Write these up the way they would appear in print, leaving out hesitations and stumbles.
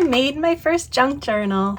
I made my first junk journal.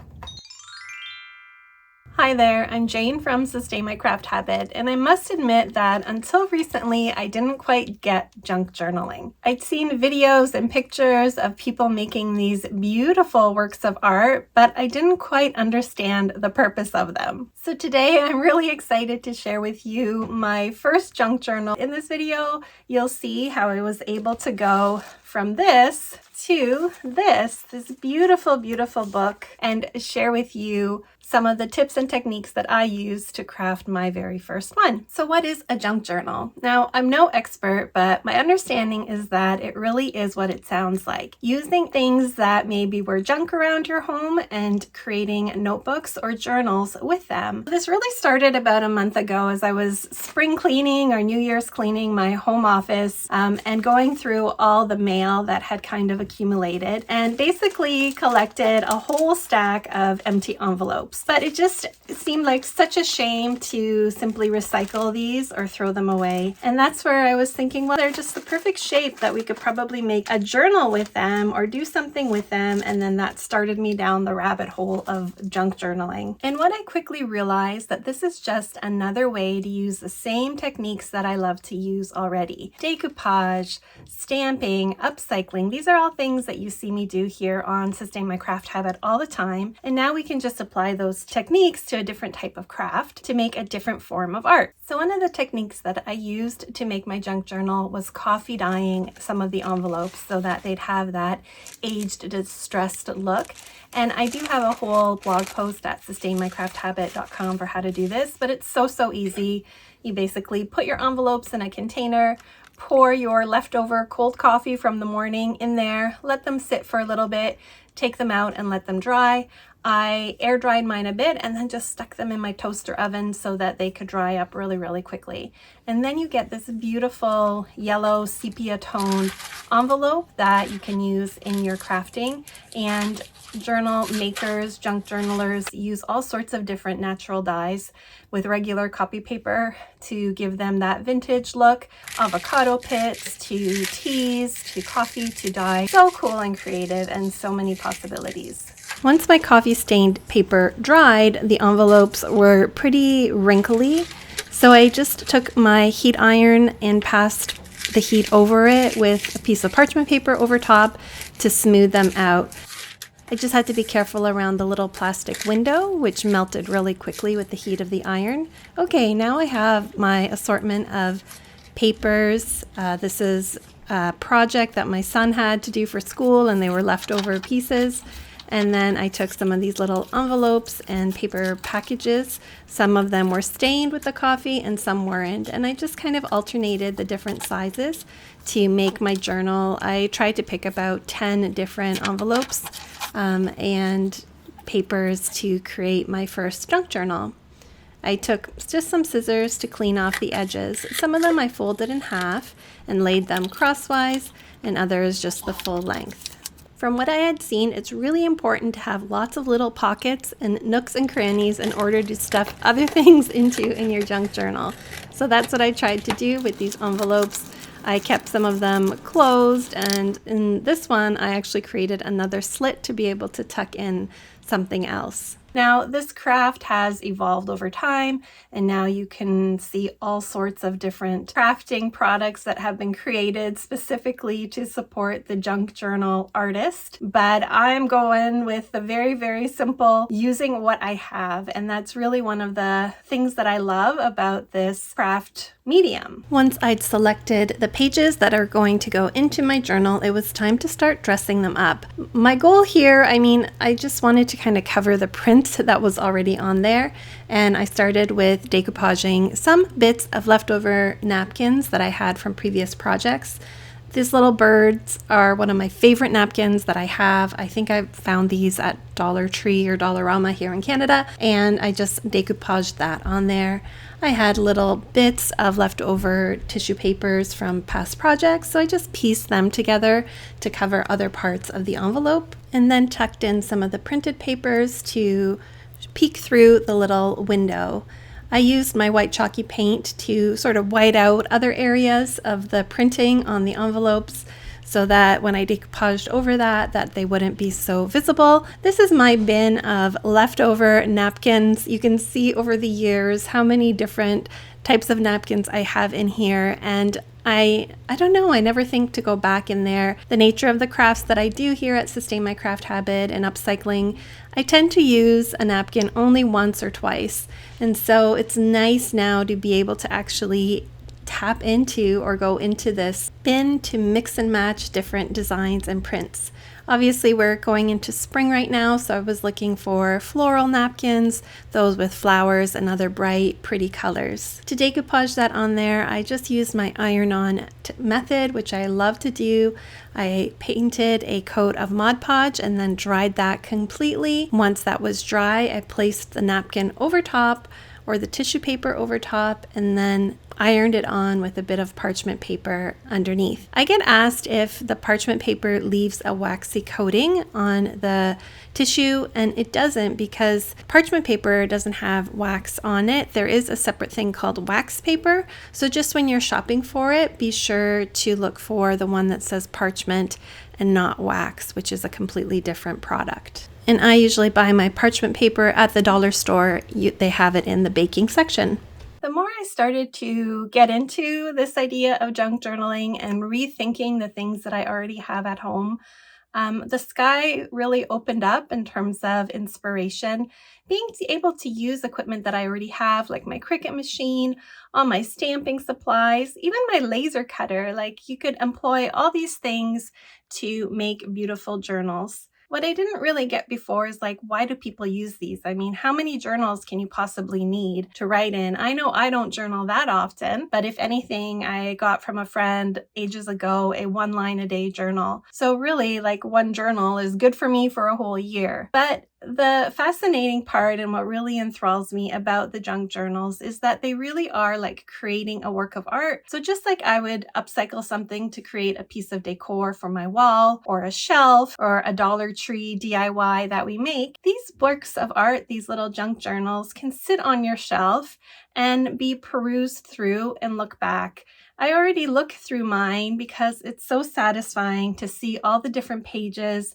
Hi there, I'm Jane from Sustain My Craft Habit, and I must admit that until recently I didn't quite get junk journaling. I'd seen videos and pictures of people making these beautiful works of art, but I didn't quite understand the purpose of them. So today I'm really excited to share with you my first junk journal. In this video, you'll see how I was able to go from this to this beautiful, beautiful book and share with you some of the tips and techniques that I use to craft my very first one. So what is a junk journal? Now, I'm no expert, but my understanding is that it really is what it sounds like. Using things that maybe were junk around your home and creating notebooks or journals with them. This really started about a month ago as I was spring cleaning or New Year's cleaning my home office and going through all the mail that had kind of accumulated and basically collected a whole stack of empty envelopes. But it just seemed like such a shame to simply recycle these or throw them away. And that's where I was thinking, well, they're just the perfect shape that we could probably make a journal with them or do something with them. And then that started me down the rabbit hole of junk journaling. And what I quickly realized that this is just another way to use the same techniques that I love to use already. Decoupage, stamping, upcycling. These are all things that you see me do here on Sustain My Craft Habit all the time. And now we can just apply those techniques to a different type of craft to make a different form of art. So one of the techniques that I used to make my junk journal was coffee dyeing some of the envelopes so that they'd have that aged, distressed look. And I do have a whole blog post at sustainmycrafthabit.com for how to do this, but it's so easy. You basically put your envelopes in a container, pour your leftover cold coffee from the morning in there, let them sit for a little bit, take them out and let them dry. I air dried mine a bit and then just stuck them in my toaster oven so that they could dry up really quickly. And then you get this beautiful yellow sepia toned envelope that you can use in your crafting. And journal makers, junk journalers use all sorts of different natural dyes with regular copy paper to give them that vintage look, avocado pits to teas to coffee to dye. So cool and creative and so many possibilities. Once my coffee stained paper dried, the envelopes were pretty wrinkly. So I just took my heat iron and passed the heat over it with a piece of parchment paper over top to smooth them out. I just had to be careful around the little plastic window, which melted really quickly with the heat of the iron. Okay, now I have my assortment of papers. This is a project that my son had to do for school and they were leftover pieces. And then I took some of these little envelopes and paper packages. Some of them were stained with the coffee and some weren't. And I just kind of alternated the different sizes to make my journal. I tried to pick about 10 different envelopes and papers to create my first junk journal. I took just some scissors to clean off the edges. Some of them I folded in half and laid them crosswise, and others just the full length. From what I had seen, it's really important to have lots of little pockets and nooks and crannies in order to stuff other things into in your junk journal. So that's what I tried to do with these envelopes. I kept some of them closed, and in this one I actually created another slit to be able to tuck in something else. Now, this craft has evolved over time, and now you can see all sorts of different crafting products that have been created specifically to support the junk journal artist. But I'm going with the very simple, using what I have, and that's really one of the things that I love about this craft medium. Once I'd selected the pages that are going to go into my journal, it was time to start dressing them up. My goal here, I just wanted to kind of cover the print that was already on there, and I started with decoupaging some bits of leftover napkins that I had from previous projects. These little birds are one of my favorite napkins that I have. I think I found these at Dollar Tree or Dollarama here in Canada, and I just decoupaged that on there. I had little bits of leftover tissue papers from past projects, so I just pieced them together to cover other parts of the envelope, and then tucked in some of the printed papers to peek through the little window. I used my white chalky paint to sort of white out other areas of the printing on the envelopes so that when I decoupaged over that they wouldn't be so visible. This is my bin of leftover napkins. You can see over the years how many different types of napkins I have in here, and I don't know, I never think to go back in there. The nature of the crafts that I do here at Sustain My Craft Habit and Upcycling, I tend to use a napkin only once or twice, and so it's nice now to be able to actually tap into or go into this bin to mix and match different designs and prints. Obviously we're going into spring right now, so I was looking for floral napkins, those with flowers and other bright pretty colors. To decoupage that on there, I just used my iron-on method, which I love to do. I painted a coat of Mod Podge and then dried that completely. Once that was dry, I placed the napkin over top or the tissue paper over top, and then ironed it on with a bit of parchment paper underneath. I get asked if the parchment paper leaves a waxy coating on the tissue, and it doesn't, because parchment paper doesn't have wax on it. There is a separate thing called wax paper, so just when you're shopping for it, be sure to look for the one that says parchment and not wax, which is a completely different product. And I usually buy my parchment paper at the dollar store. They have it in the baking section. The more I started to get into this idea of junk journaling and rethinking the things that I already have at home, the sky really opened up in terms of inspiration. Being able to use equipment that I already have, like my Cricut machine, all my stamping supplies, even my laser cutter, like you could employ all these things to make beautiful journals. What I didn't really get before is like, why do people use these? I mean, how many journals can you possibly need to write in? I know I don't journal that often, but if anything, I got from a friend ages ago a 1 line a day journal. So really, like, one journal is good for me for a whole year. But the fascinating part and what really enthralls me about the junk journals is that they really are like creating a work of art. So just like I would upcycle something to create a piece of decor for my wall or a shelf or a Dollar Tree DIY that we make, these works of art, these little junk journals, can sit on your shelf and be perused through and look back. I already look through mine because it's so satisfying to see all the different pages,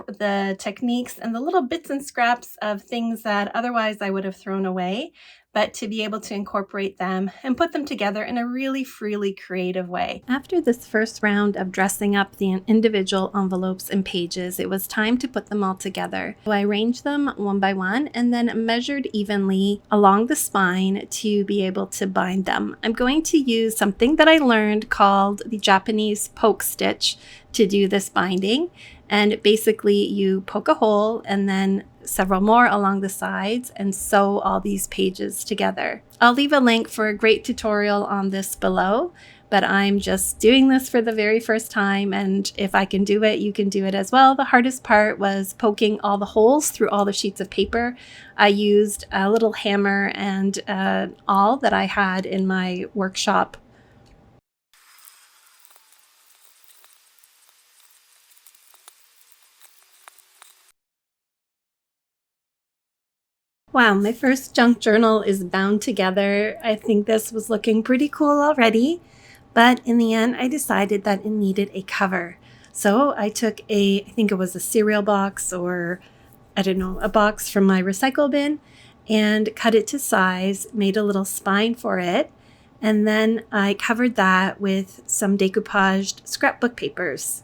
the techniques, and the little bits and scraps of things that otherwise I would have thrown away, but to be able to incorporate them and put them together in a really freely creative way. After this first round of dressing up the individual envelopes and pages, it was time to put them all together. So I arranged them one by one and then measured evenly along the spine to be able to bind them. I'm going to use something that I learned called the Japanese poke stitch to do this binding. And basically you poke a hole and then several more along the sides and sew all these pages together. I'll leave a link for a great tutorial on this below, but I'm just doing this for the very first time, and if I can do it, you can do it as well. The hardest part was poking all the holes through all the sheets of paper. I used a little hammer and awl that I had in my workshop. Wow, my first junk journal is bound together. I think this was looking pretty cool already, but in the end, I decided that it needed a cover. So I took I think it was a cereal box, or I don't know, a box from my recycle bin, and cut it to size, made a little spine for it, and then I covered that with some decoupaged scrapbook papers.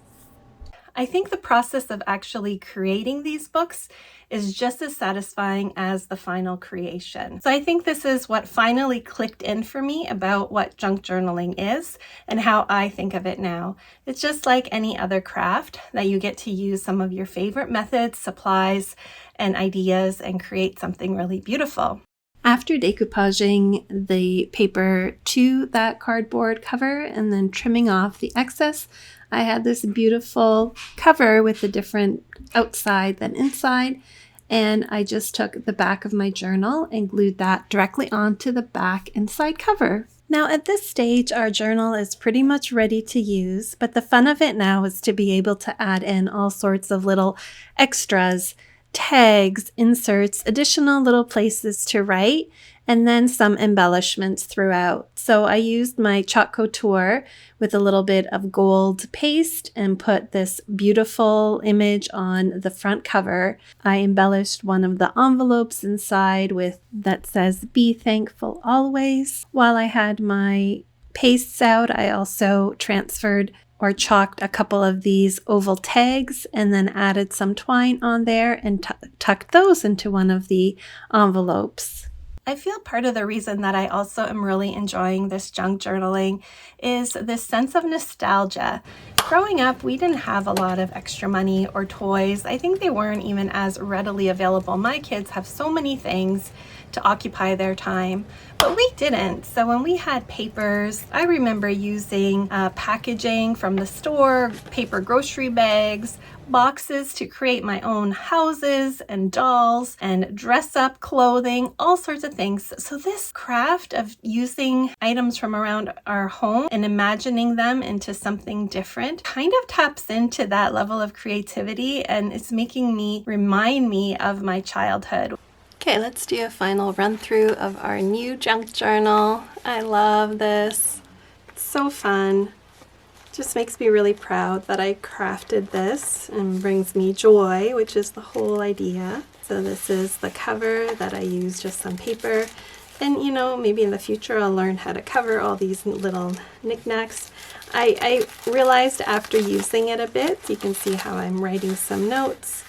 I think the process of actually creating these books is just as satisfying as the final creation. So I think this is what finally clicked in for me about what junk journaling is and how I think of it now. It's just like any other craft that you get to use some of your favorite methods, supplies, and ideas and create something really beautiful. After decoupaging the paper to that cardboard cover and then trimming off the excess, I had this beautiful cover with a different outside than inside, and I just took the back of my journal and glued that directly onto the back and side cover. Now at this stage, our journal is pretty much ready to use, but the fun of it now is to be able to add in all sorts of little extras, tags, inserts, additional little places to write, and then some embellishments throughout. So I used my chalk couture with a little bit of gold paste and put this beautiful image on the front cover. I embellished one of the envelopes inside with that says "Be thankful always." While I had my pastes out, I also transferred or chalked a couple of these oval tags and then added some twine on there and tucked those into one of the envelopes. I feel part of the reason that I also am really enjoying this junk journaling is this sense of nostalgia. Growing up, we didn't have a lot of extra money or toys. I think they weren't even as readily available. My kids have so many things to occupy their time, but we didn't. So when we had papers, I remember using packaging from the store, paper grocery bags, boxes to create my own houses and dolls and dress up clothing, all sorts of things. So this craft of using items from around our home and imagining them into something different kind of taps into that level of creativity, and it's making me remind me of my childhood. Okay, let's do a final run through of our new junk journal. I love this. It's so fun. Just makes me really proud that I crafted this and brings me joy, which is the whole idea. So this is the cover that I use just some paper. And you know, maybe in the future I'll learn how to cover all these little knickknacks. I realized after using it a bit, you can see how I'm writing some notes,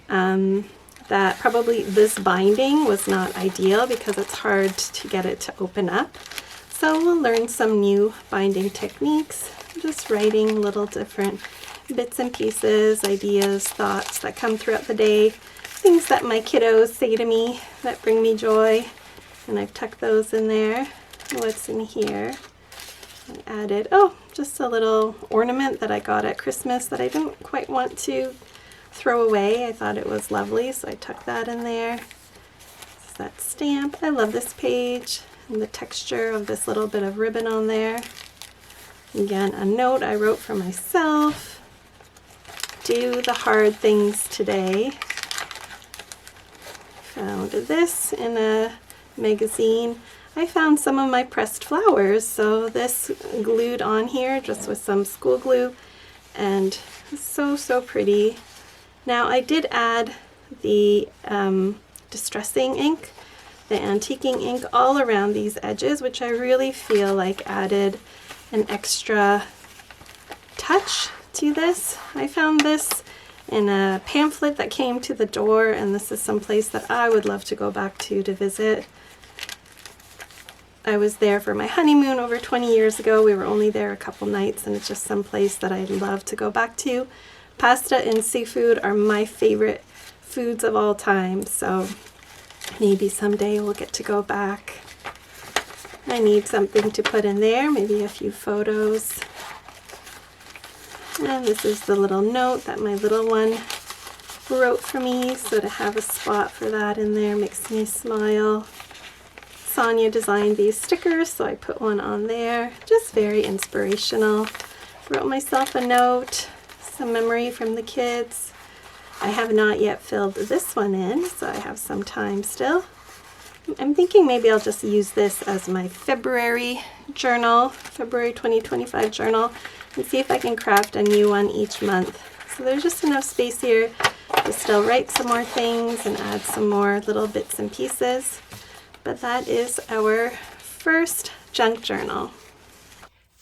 that probably this binding was not ideal because it's hard to get it to open up. So we'll learn some new binding techniques. Just writing little different bits and pieces, ideas, thoughts that come throughout the day, things that my kiddos say to me that bring me joy, and I've tucked those in there. What's in here? I added, just a little ornament that I got at Christmas that I didn't quite want to throw away. I thought it was lovely, so I tucked that in there. This is that stamp. I love this page and the texture of this little bit of ribbon on there. Again, a note I wrote for myself. Do the hard things today. Found this in a magazine. I found some of my pressed flowers, so this glued on here just with some school glue, and so pretty. Now I did add the distressing ink, the antiquing ink all around these edges, which I really feel like added an extra touch to this. I found this in a pamphlet that came to the door, and this is some place that I would love to go back to visit. I was there for my honeymoon over 20 years ago. We were only there a couple nights, and it's just some place that I'd love to go back to. Pasta and seafood are my favorite foods of all time, so maybe someday we'll get to go back. I need something to put in there, maybe a few photos. And this is the little note that my little one wrote for me, so to have a spot for that in there makes me smile. Sonia designed these stickers, so I put one on there. Just very inspirational. Wrote myself a note, some memory from the kids. I have not yet filled this one in, so I have some time still. I'm thinking maybe I'll just use this as my February journal, February 2025 journal, and see if I can craft a new one each month. So there's just enough space here to still write some more things and add some more little bits and pieces. But that is our first junk journal.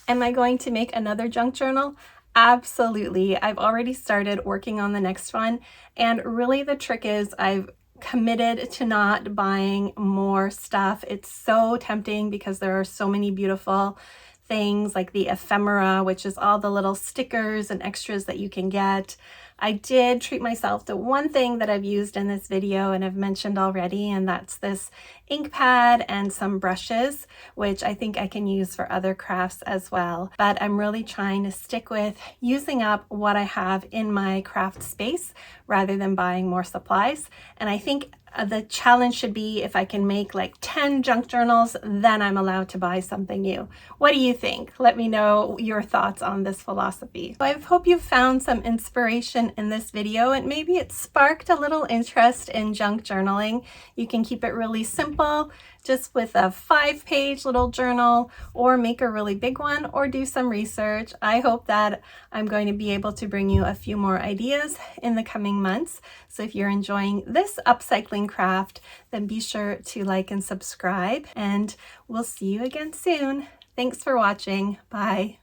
Am I going to make another junk journal? Absolutely. I've already started working on the next one, and really the trick is I've committed to not buying more stuff. It's so tempting because there are so many beautiful things like the ephemera, which is all the little stickers and extras that you can get. I did treat myself to one thing that I've used in this video and I've mentioned already, and that's this ink pad and some brushes, which I think I can use for other crafts as well. But I'm really trying to stick with using up what I have in my craft space rather than buying more supplies. And I think the challenge should be if I can make like 10 junk journals, then I'm allowed to buy something new. What do you think? Let me know your thoughts on this philosophy. So I hope you found some inspiration in this video, and maybe it sparked a little interest in junk journaling. You can keep it really simple simple, just with a 5-page little journal, or make a really big one, or do some research. I hope that I'm going to be able to bring you a few more ideas in the coming months. So if you're enjoying this upcycling craft, then be sure to like and subscribe, and we'll see you again soon. Thanks for watching. Bye.